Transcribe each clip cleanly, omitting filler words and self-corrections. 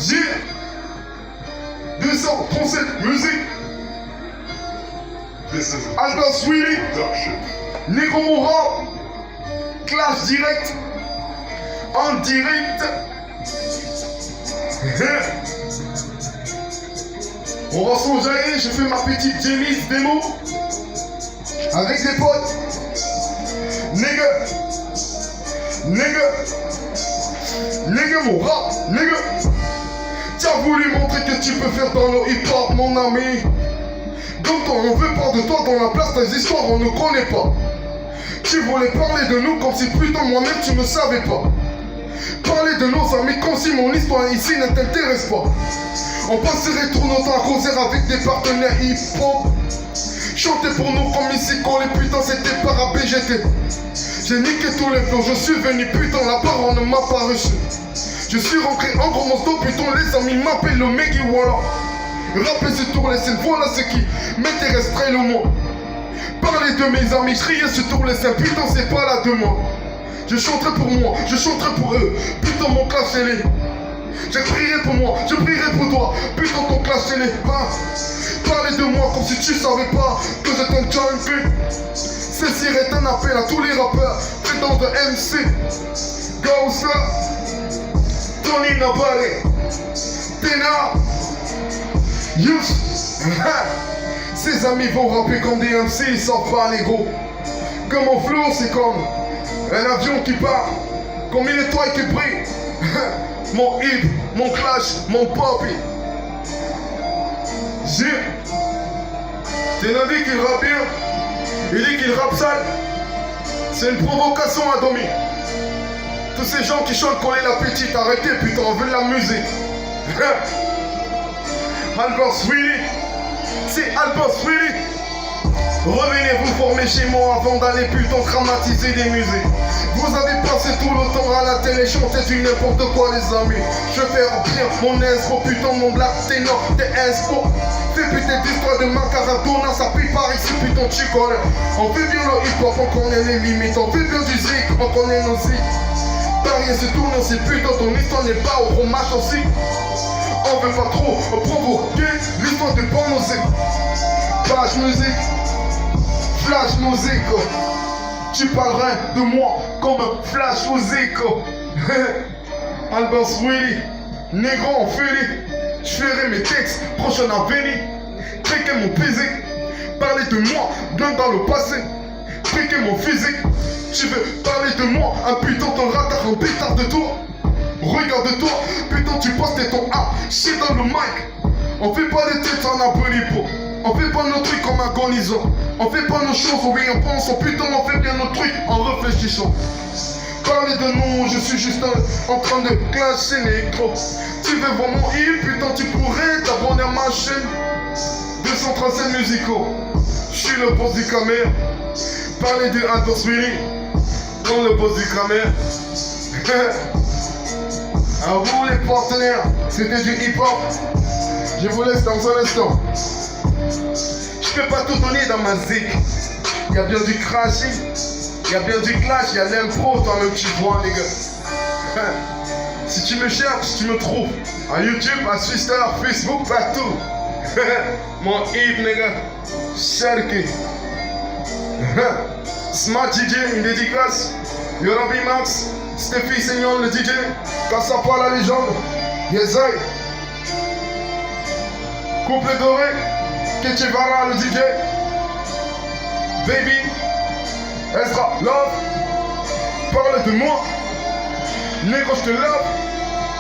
Yeah. 237 musique. Albert Sweetie. Négro Moura. Clash direct. En direct. On va s'enjailler, je fais ma petite Jamies démo. Avec des potes. Nigga. Mon rap, nigga. Tu as voulu montrer que tu peux faire dans le hip-hop, mon ami. Donc on veut pas de toi dans la place des histoires, on ne connaît pas. Tu voulais parler de nous comme si putain moi-même tu ne savais pas. Parler de nos amis comme si mon histoire ici ne t'intéresse pas. On passerait tout notre temps à causer avec des partenaires hip-hop. Chanter pour nous comme ici quand les putains c'était par ABGT. J'ai niqué tous les flots, je suis venu putain, la parole ne m'a pas reçu. Je suis rentré en gros monsto, putain les amis m'appellent le Meggy voilà. Rapper sur tous les scènes, voilà ce qui m'intéresse très le moins. Parler de mes amis, crier sur tous les scènes, putain c'est pas la demande. Je chanterai pour moi, je chanterai pour eux, putain mon clash est les. Je prierai pour moi, je prierai pour toi, putain ton clash est les. Parler de moi comme si tu savais pas que j'étais un junkie. Ceci est un appel à tous les rappeurs, prétendants de MC. Gaussa, Tony Nabale, Tena, Youth. Ses amis vont rapper comme des MC, ils savent pas les gros. Comme mon flow, c'est comme un avion qui part, comme une étoile qui brille. Mon hip, mon clash, mon poppy. Tena dit qu'il rappe bien. Il dit qu'il rappe sale. C'est une provocation à Domi. Tous ces gens qui chantent coller la petite, arrêtez putain, on veut de la musique. Albert Sweetie. C'est Albert Sweetie. Revenez vous former chez moi avant d'aller putain dramatiser des musées. Vous avez passé tout le temps à la télé chanter du n'importe quoi les amis. Je fais bien mon espo, putain mon black ténor, t'es espo. Fais putain d'histoire de Macaradona, ça pue par ici putain tu connais. On fait bien le hip hop, on connaît les limites. On fait bien du zik, on connaît nos zik. Paris se tourne aussi putain, ton histoire n'est pas au fromage aussi. On veut pas trop provoquer l'histoire de bon musique. Flash musique. Flash musique, tu parlerais de moi comme flash musique. Albert Sweetie, négro en furie. Je ferai mes textes, prochain avenir. Triquer mon physique, parler de moi, bien dans le passé. Triquer mon physique, tu veux parler de moi, un putain ton radar, un pétard de toi. Regarde-toi, putain tu postes ton A, shit dans le mic. On fait pas des têtes en abonnipo. On fait pas nos trucs en agonisant. On fait pas nos choses en rien pensant. Putain on fait bien nos trucs en réfléchissant. Parler de nous, je suis juste en train de clasher les gros. Tu veux voir mon hit, putain tu pourrais t'abonner à ma chaîne. 237 musicaux. Je suis le boss du caméra. Parler de Albert Sweetie. Dans le boss du caméra. À vous les partenaires, c'était du hip hop. Je vous laisse dans un instant. Je peux pas tout donner dans ma zik. Il y a bien du crashing, il y a bien du clash, il y a l'impro, toi-même tu vois les gars. Si tu me cherches, tu me trouves. À YouTube, à Twitter, Facebook, partout. Mon hip, les gars. Sharky. Smart DJ, une dédicace. Yorabi Max, Steffi Seignon, le DJ. Kassapa, la légende. Yezai. Couple doré. Ketchevara, le DJ. Baby. Ezra, love. Parle de moi. Négro, je te love.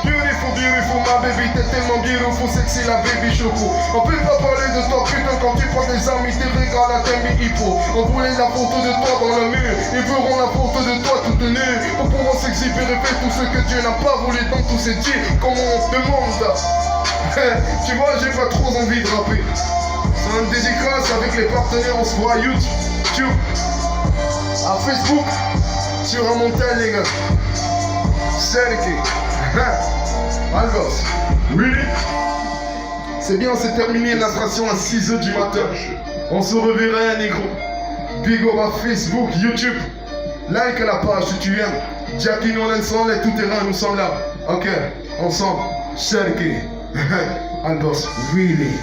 Beautiful, beautiful, ma baby, t'es tellement beautiful, sexy, la baby choco. On peut pas parler de toi, putain, quand tu prends des amis, t'es régal à t'aimer hippo. On voulait la photo de toi dans le mur, ils verront la photo de toi toute nue. Pour pouvoir s'exhiber et faire tout ce que Dieu n'a pas voulu dans tous ces dieux, comment on se demande. Tu vois, j'ai pas trop envie de rapper. C'est un dédicace avec les partenaires, on se voit à YouTube, à Facebook, sur un montagne, les gars. Serki. Albert, really? C'est bien, c'est terminé l'attraction à 6h du matin. On se reverra, négro. Big up à Facebook, YouTube. Like la page si tu aimes. Jackie Nolan sont les tout-terrain, nous sommes là. Ok, ensemble. Sergey. And that's really